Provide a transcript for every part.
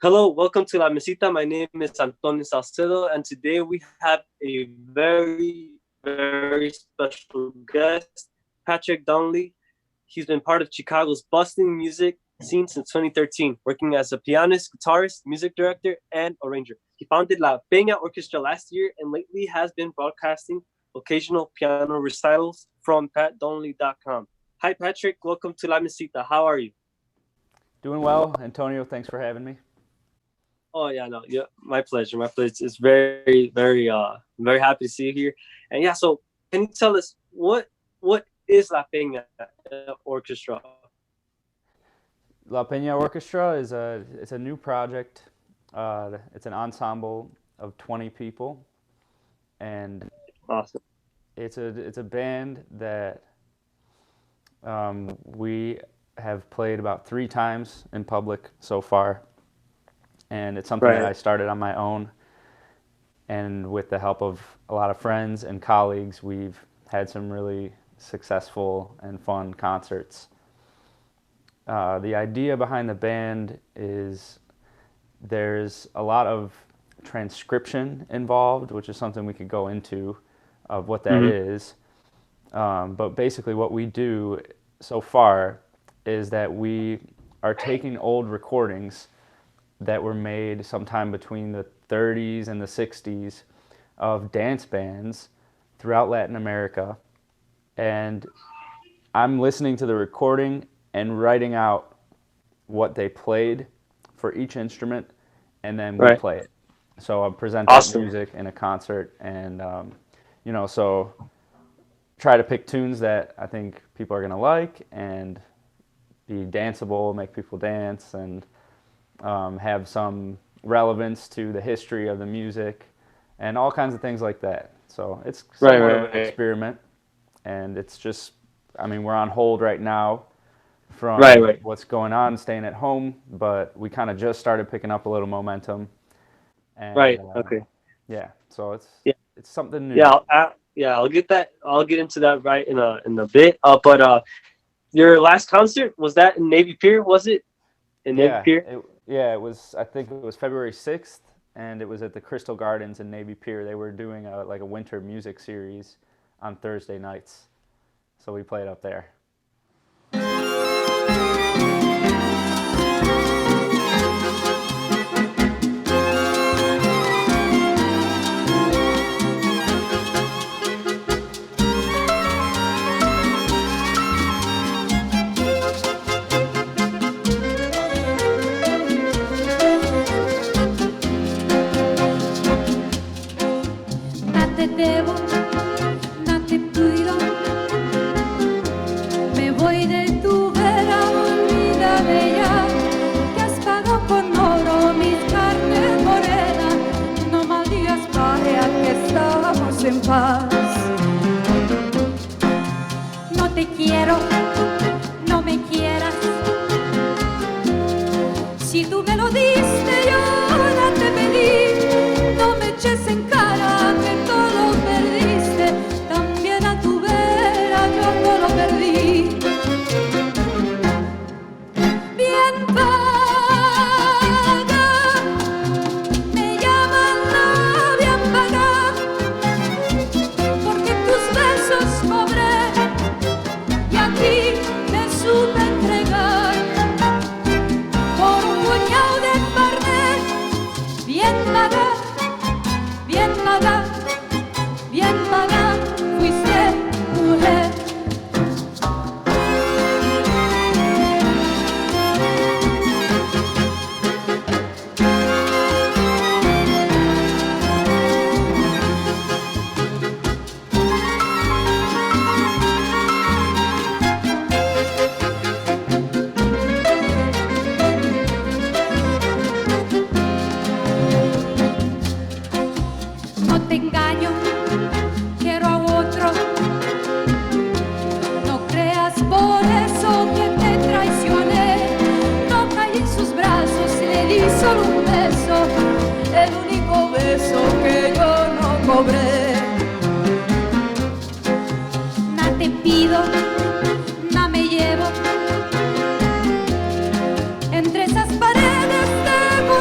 Hello, welcome to La Mesita. My name is Antonio Salcedo, and today we have a very special guest, Patrick Donley. He's been part of Chicago's bustling music scene since 2013, working as a pianist, guitarist, music director, and arranger. He founded La Peña Orchestra last year and lately has been broadcasting occasional piano recitals from patdonley.com. Hi, Patrick. Welcome to La Mesita. How are you? Doing well, Antonio. Thanks for having me. Oh yeah, no, yeah, my pleasure. My pleasure. It's very happy to see you here. And yeah, so can you tell us what is La Peña Orchestra? La Peña Orchestra it's a new project. It's an ensemble of 20 people, and Awesome. it's a band that we have played about 3 times in public so far, and it's something that I started on my own. And with the help of a lot of friends and colleagues, we've had some really successful and fun concerts. The idea behind the band is there's a lot of transcription involved, which is something we could go into of what that is. But basically what we do so far is that we are taking old recordings that were made sometime between the 30s and the 60s of dance bands throughout Latin America. And I'm listening to the recording and writing out what they played for each instrument, and then we play it. So I present that music in a concert, and so try to pick tunes that I think people are gonna like and be danceable, make people dance, and have some relevance to the history of the music, and all kinds of things like that. So it's somewhat of an experiment, and it's just, we're on hold right now from what's going on, staying at home, but we kind of just started picking up a little momentum. And, Okay. Yeah. So it's Yeah. it's something new. I'll get that. I'll get into that right in a bit. But your last concert, was that in Navy Pier? Was it in Navy Pier? It was. I think it was February 6th, and it was at the Crystal Gardens in Navy Pier. They were doing a winter music series on Thursday nights, so we played up there. En paz. No te quiero, no me quieras. Si tú me lo diste, yo no te pedí. No me eches en cara que todo perdiste. También a tu vera yo no lo perdí. Bien paga, me llaman la bien paga. Bien paga, fuiste mujer. No te engaño, quiero a otro. No creas por eso que te traicioné. No caí en sus brazos, le di solo un beso, el único beso que yo no cobré. No te pido, no me llevo. Entre esas paredes debo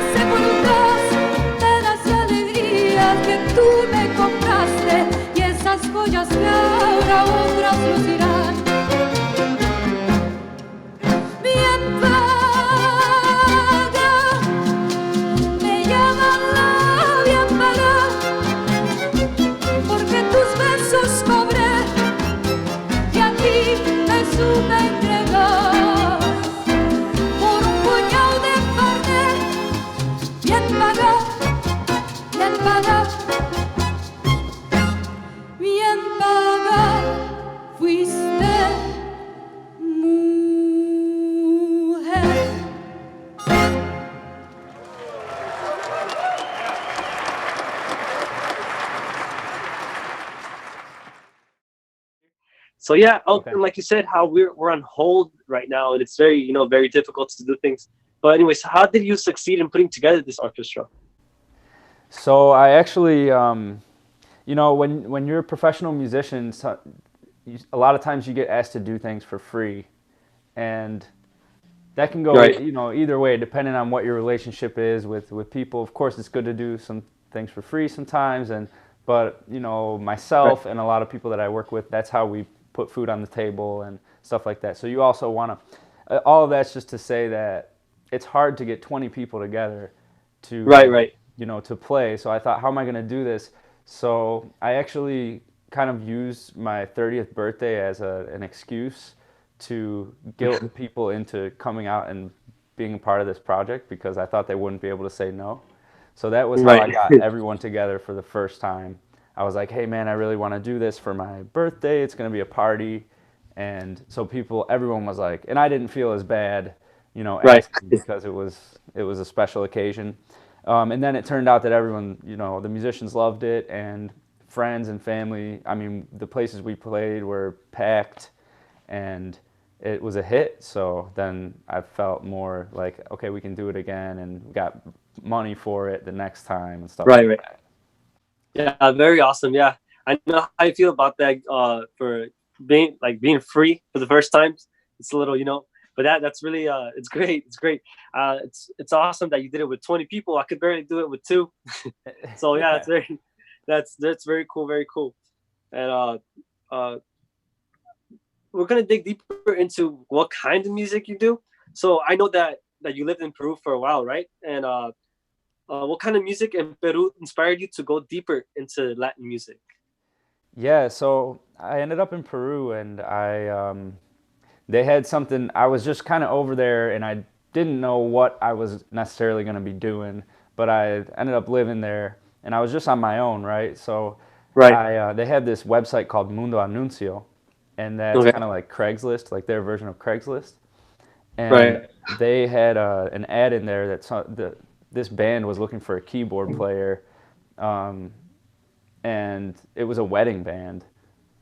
So yeah, Okay. and like you said, how we're on hold right now, and it's very very difficult to do things. But anyways, how did you succeed in putting together this orchestra? So I actually, when you're a professional musician, a lot of times you get asked to do things for free, and that can go, Right. either way, depending on what your relationship is with people. Of course, it's good to do some things for free sometimes, but Right. myself and a lot of people that I work with, that's how we put food on the table and stuff like that. So you also want to, all of that's just to say that it's hard to get 20 people together to, Right. Right. to play. So I thought, how am I going to do this? So I actually kind of used my 30th birthday as an excuse to guilt people into coming out and being a part of this project because I thought they wouldn't be able to say no. So that was how I Right. got everyone together for the first time. I was like, hey man, I really want to do this for my birthday. It's going to be a party. And so everyone was like, and I didn't feel as bad, Right. asking because it was a special occasion. And then it turned out that everyone, the musicians loved it and friends and family. I mean, the places we played were packed and it was a hit. So then I felt more like, okay, we can do it again, and we got money for it the next time and stuff Right. like Right. that. Yeah. Very awesome. Yeah, I know how you feel about that. For being free for the first time, it's a little but that's really it's great. It's great. It's awesome that you did it with 20 people. I could barely do it with two. So yeah, Yeah. it's very that's very cool. Very cool. And uh, we're gonna dig deeper into what kind of music you do. So I know that you lived in Peru for a while, right? And what kind of music in Peru inspired you to go deeper into Latin music? Yeah, so I ended up in Peru, and they had something. I was just kind of over there, and I didn't know what I was necessarily going to be doing, but I ended up living there, and I was just on my own, right? So Right. they had this website called Mundo Anuncio, and that's Okay. kind of like Craigslist, like their version of Craigslist. And Right. they had an ad in there this band was looking for a keyboard player, um, and it was a wedding band.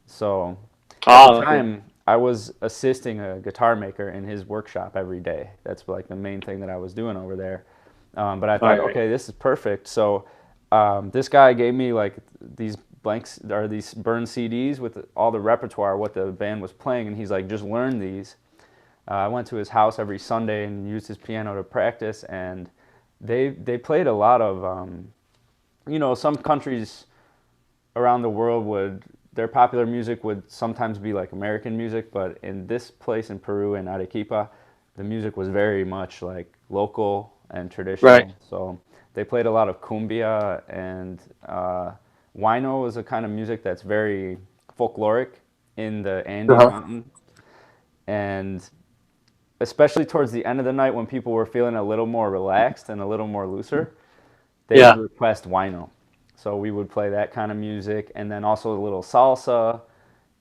So at the Okay. time, I was assisting a guitar maker in his workshop every day. That's like the main thing that I was doing over there. But I thought, Right. Right. okay, this is perfect. So this guy gave me like these blanks or these burned CDs with all the repertoire, what the band was playing, and he's like, just learn these. I went to his house every Sunday and used his piano to practice, and they played a lot of some countries around the world their popular music would sometimes be like American music, but in this place in Peru in Arequipa, the music was very much like local and Right. traditional. So they played a lot of cumbia and huayno is a kind of music that's very folkloric in the Andes Uh-huh. mountain, and especially towards the end of the night when people were feeling a little more relaxed and a little more looser, they would Yeah. request huayno. So we would play that kind of music, and then also a little salsa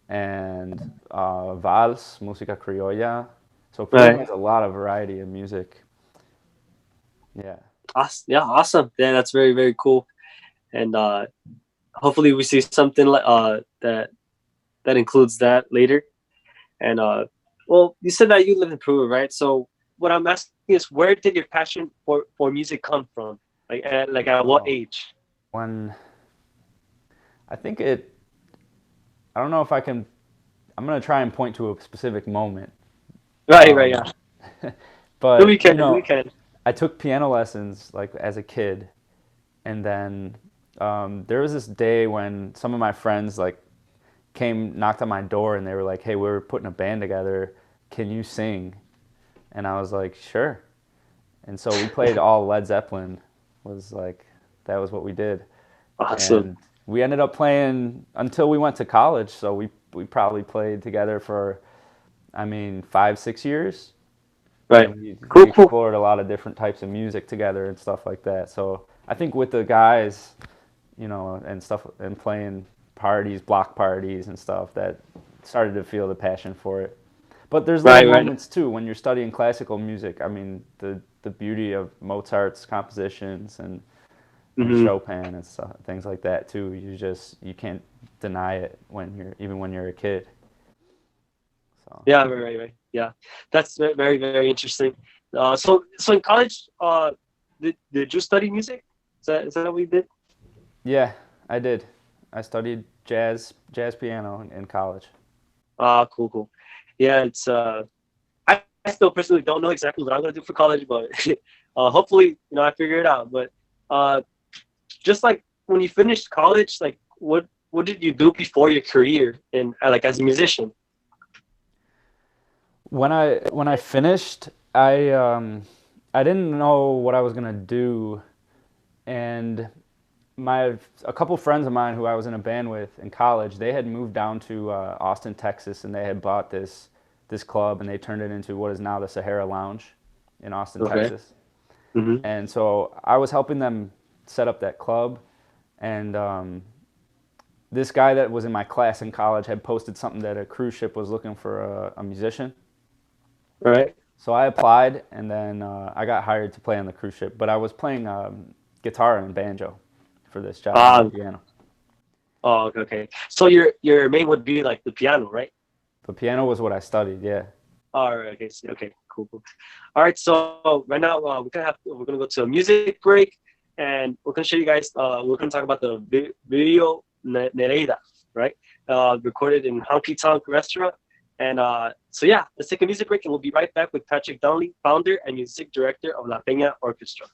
and vals, música criolla. So Peru Right. has a lot of variety of music. Yeah. Awesome. Yeah. Awesome. Yeah. That's very very cool. And hopefully we see something like that includes that later. And well, you said that you live in Peru, right? So what I'm asking is, where did your passion for music come from? At what Oh, age? when I think it, I don't know if I can. I'm gonna try and point to a specific moment. Right. Right. Um, Yeah. We but can. We can. I took piano lessons like as a kid, and then there was this day when some of my friends like knocked on my door, and they were like, "Hey, we're putting a band together. Can you sing?" And I was like, "Sure." And so we played all Led Zeppelin. Was like that was what we did, Awesome. and we ended up playing until we went to college. So we probably played together for, I mean, 5 6 years, Right. and we Cool. Cool. explored a lot of different types of music together and stuff like that. So I think with the guys, and stuff, and playing parties, block parties and stuff, that started to feel the passion for it. But there's little Right. Right. moments too when you're studying classical music. I mean, the beauty of Mozart's compositions and Hmm. Chopin and stuff, things like that too. You can't deny it when you're a kid. So Yeah, right. Yeah, that's very, very interesting. So in college, did you study music? Is that what we did? yeah, I did. I studied jazz piano in college. Cool. Yeah, it's I still personally don't know exactly what I'm gonna do for college, but hopefully, I figure it out. But uh, just like when you finished college, like what did you do before your career in like as a musician? When I finished, I didn't know what I was gonna do, and a couple friends of mine who I was in a band with in college, they had moved down to Austin, Texas, and they had bought this club, and they turned it into what is now the Sahara Lounge in Austin, Okay. Texas. Mm-hmm. And so I was helping them set up that club, and this guy that was in my class in college had posted something that a cruise ship was looking for a musician. All right. So I applied, and then I got hired to play on the cruise ship. But I was playing guitar and banjo for this job, not Um. piano. Oh, okay. So your main would be like the piano, right? But piano was what I studied, yeah. All right. Okay. Okay. Cool. All right. So right now we're gonna go to a music break, and we're gonna show you guys. We're gonna talk about the video Nereida, right? Recorded in Honky Tonk Restaurant. And so yeah, let's take a music break, and we'll be right back with Patrick Donley, founder and music director of La Peña Orchestra.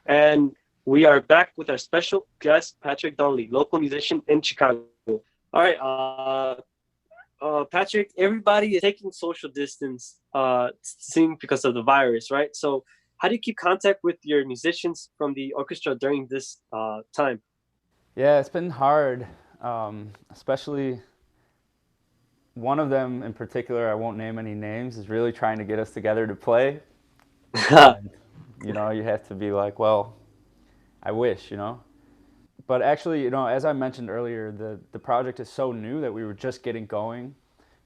And we are back with our special guest, Patrick Donley, local musician in Chicago. All right, Patrick, everybody is taking social distance, seeing because of the virus, right? So how do you keep contact with your musicians from the orchestra during this time? Yeah, it's been hard, especially one of them in particular, I won't name any names, is really trying to get us together to play. And, you have to be like, well, I wish, But actually, as I mentioned earlier, the project is so new that we were just getting going.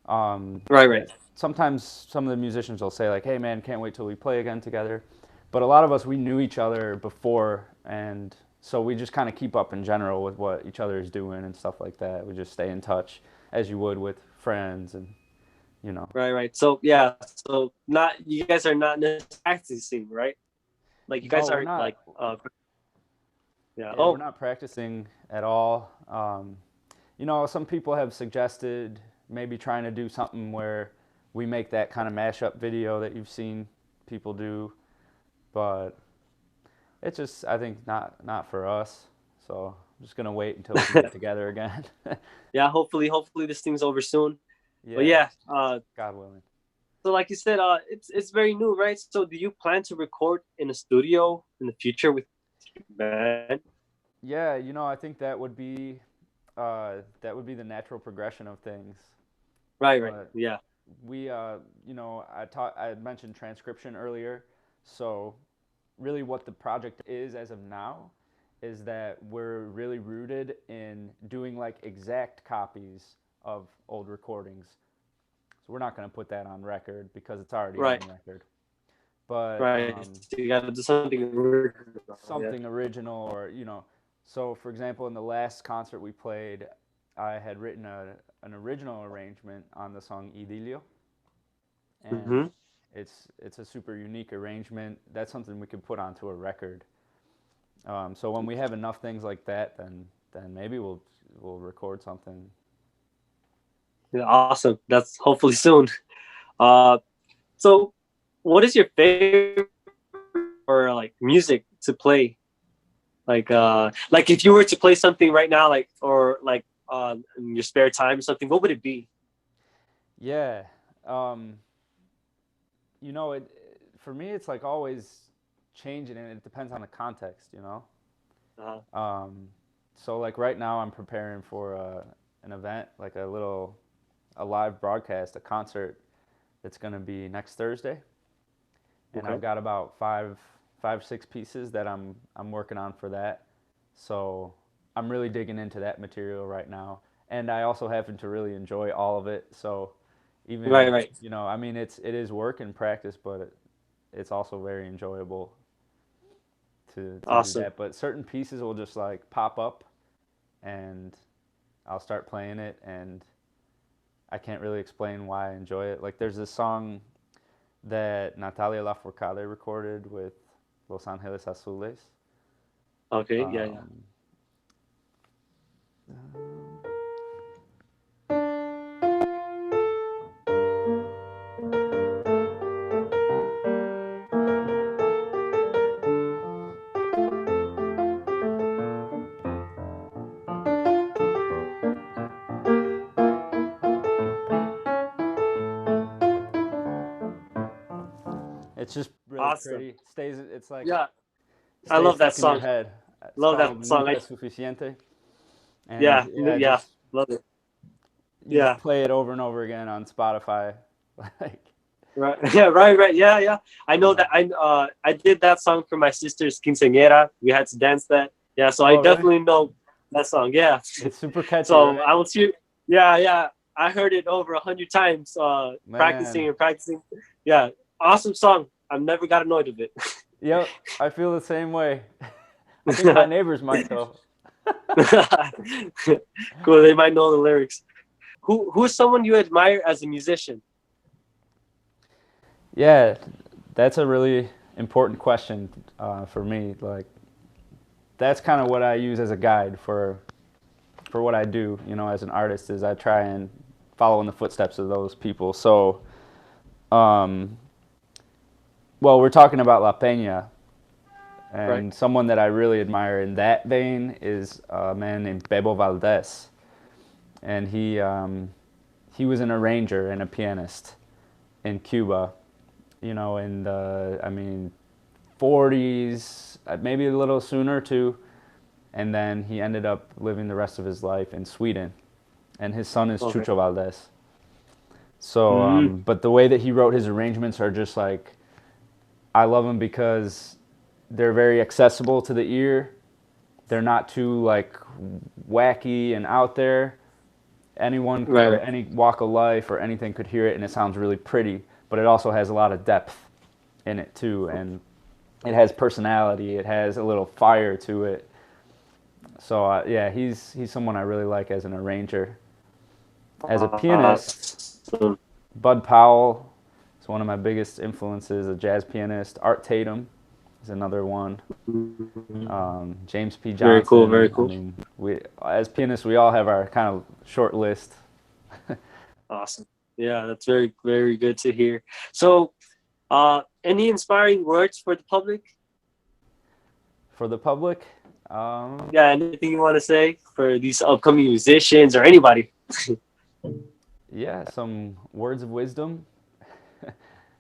Right. Sometimes some of the musicians will say like, hey man, can't wait till we play again together. But a lot of us, we knew each other before, and so we just kind of keep up in general with what each other is doing and stuff like that. We just stay in touch as you would with friends and, Right. So yeah, so not you guys are not necessarily practicing, right? Like you guys No, we're are not. like yeah. Yeah, we're not practicing at all. Some people have suggested maybe trying to do something where we make that kind of mashup video that you've seen people do, but it's just, I think, not for us. So I'm just gonna wait until we can get together again. Yeah, hopefully this thing's over soon. Yeah. But yeah, God willing. so like you said, it's very new, right? So do you plan to record in a studio in the future with your band? Yeah, I think that would be the natural progression of things. Right. But Yeah. we, I had mentioned transcription earlier. So really what the project is as of now is that we're really rooted in doing like exact copies of old recordings. So we're not going to put that on record because it's already on record. But So you got to do something original, or so for example, in the last concert we played, I had written an original arrangement on the song Idilio, and it's a super unique arrangement. That's something we could put onto a record. So when we have enough things like that, then maybe we'll record something. Yeah, awesome. That's hopefully soon. So what is your favorite or like music to play? Like if you were to play something right now, like or like in your spare time or something, what would it be? Yeah, for me, it's like always changing, and it depends on the context, So like right now, I'm preparing for an event, like a live broadcast, a concert that's going to be next Thursday, and I've got about five, 6 pieces that I'm working on for that. So I'm really digging into that material right now, and I also happen to really enjoy all of it. So even right. I mean, it is work and practice, but it's also very enjoyable to do that. But certain pieces will just like pop up, and I'll start playing it, and I can't really explain why I enjoy it. Like there's this song that Natalia Lafourcade recorded with Los Angeles Azules. Okay, yeah. It's just really pretty. It's like I love that song. In your head. It's love that song. Nunca es suficiente. And yeah, love it. You play it over and over again on Spotify, like. Right. Yeah. I know that I did that song for my sister's quinceañera. We had to dance that. Yeah, so I definitely know that song. Yeah, it's super catchy. So right? I will see. Yeah. I heard it over 100 times. Practicing. Yeah, awesome song. I've never got annoyed with it. Yep, I feel the same way. I think my neighbors might though. Cool. They might know the lyrics. Who is someone you admire as a musician? Yeah, that's a really important question for me. Like, that's kind of what I use as a guide for what I do, as an artist, is I try and follow in the footsteps of those people. So, well, we're talking about La Peña, and someone that I really admire in that vein is a man named Bebo Valdez, and he was an arranger and a pianist in Cuba, in the 40s, maybe a little sooner too. And then he ended up living the rest of his life in Sweden. And his son is Chucho Valdez. So, but the way that he wrote his arrangements are just like, I love them because they're very accessible to the ear. They're not too like wacky and out there. Anyone, or any walk of life or anything could hear it, and it sounds really pretty. But it also has a lot of depth in it too, and it has personality. It has a little fire to it. So yeah, he's someone I really like as an arranger. As a pianist, Bud Powell is one of my biggest influences, a jazz pianist. Art Tatum is another one. James P. Johnson. Very cool, very cool. I mean, as pianists, we all have our kind of short list. Awesome. Yeah, that's very, very good to hear. So, any inspiring words for the public? For the public? Yeah, anything you want to say for these upcoming musicians or anybody? Yeah, some words of wisdom.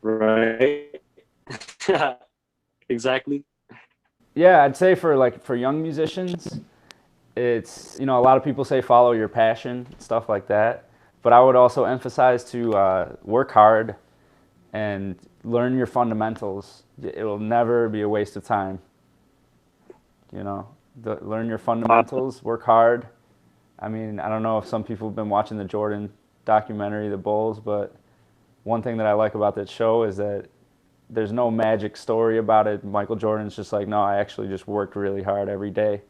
Right. Exactly. Yeah, I'd say for young musicians, it's, a lot of people say follow your passion, stuff like that. But I would also emphasize to work hard and learn your fundamentals. It'll never be a waste of time. Learn your fundamentals, work hard. I mean, I don't know if some people have been watching the Jordan documentary, The Bulls, but one thing that I like about that show is that there's no magic story about it. Michael Jordan's just like, no, I actually just worked really hard every day,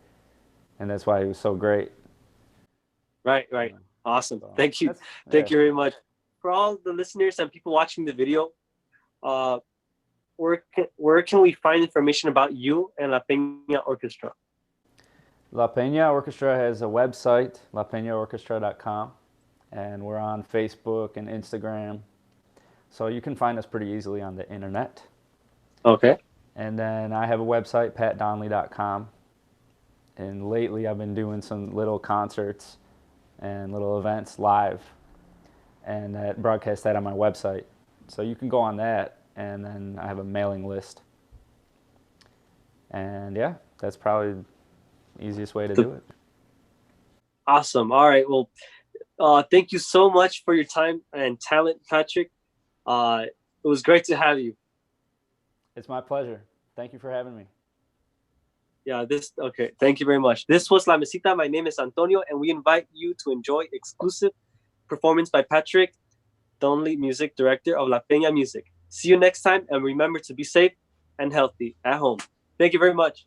and that's why he was so great. Right. Awesome. So, thank you very much. For all the listeners and people watching the video, where can we find information about you and La Peña Orchestra? La Peña Orchestra has a website, lapeñaorchestra.com, and we're on Facebook and Instagram. So you can find us pretty easily on the internet. Okay. And then I have a website, patdonley.com. And lately I've been doing some little concerts and little events live, and that broadcast that on my website. So you can go on that, and then I have a mailing list. And yeah, that's probably the easiest way to do it. Awesome. All right. Well, thank you so much for your time and talent, Patrick. It was great to have you. It's my pleasure. Thank you for having me. Yeah, okay. Thank you very much. This was La Mesita. My name is Antonio, and we invite you to enjoy exclusive performance by Patrick Donley, music director of La Peña Music. See you next time, and remember to be safe and healthy at home. Thank you very much.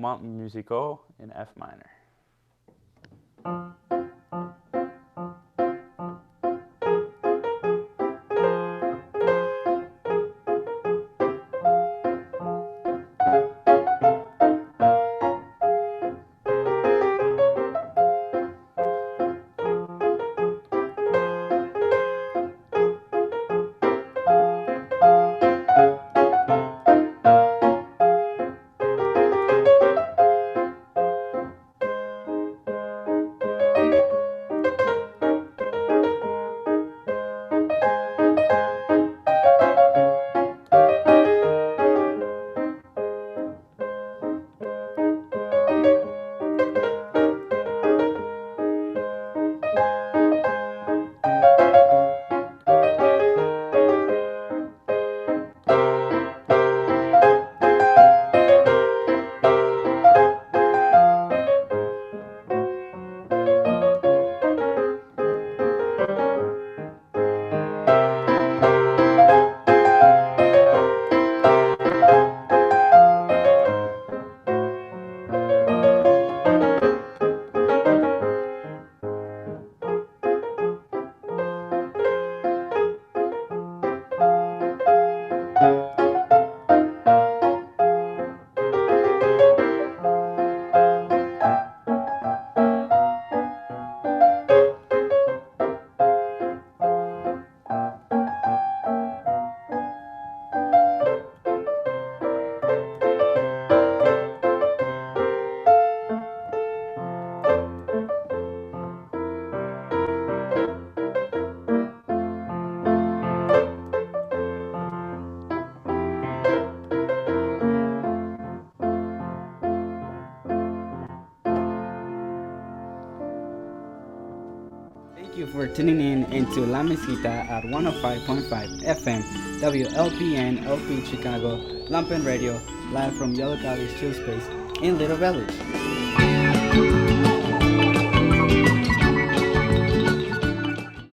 moment musical in F minor. Thank you for tuning in into La Mesita at 105.5 FM, WLPN LP Chicago, Lampen Radio, live from Yollocalli's Chill Space in Little Village.